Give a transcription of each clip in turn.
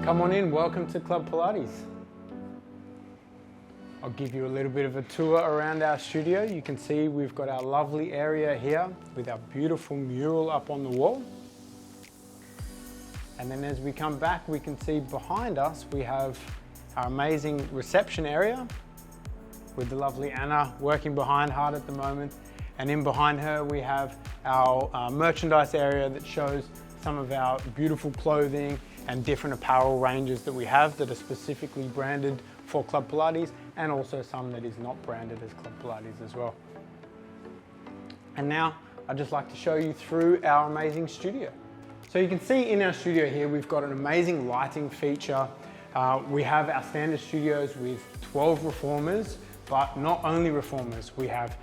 Come on in, welcome to Club Pilates. I'll give you a little bit of a tour around our studio. You can see we've got our lovely area here with our beautiful mural up on the wall. And then as we come back, we can see behind us, we have our amazing reception area with the lovely Anna working behind hard at the moment. And in behind her, we have our merchandise area that shows some of our beautiful clothing and different apparel ranges that we have that are specifically branded for Club Pilates, and also some that is not branded as Club Pilates as well. And now I'd just like to show you through our amazing studio. So you can see in our studio here, we've got an amazing lighting feature. We have our standard studios with 12 reformers, but not only reformers. We have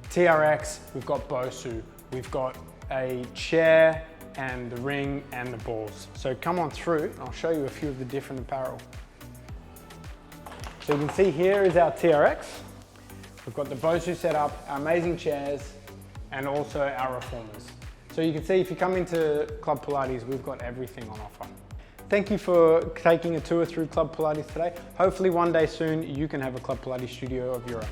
TRX, we've got Bosu, we've got a chair and the ring and the balls. So come on through, I'll show you a few of the different apparel. So you can see here is our TRX. We've got the Bosu set up, our amazing chairs, and also our reformers. So you can see if you come into Club Pilates, we've got everything on offer. Thank you for taking a tour through Club Pilates today. Hopefully one day soon, you can have a Club Pilates studio of your own.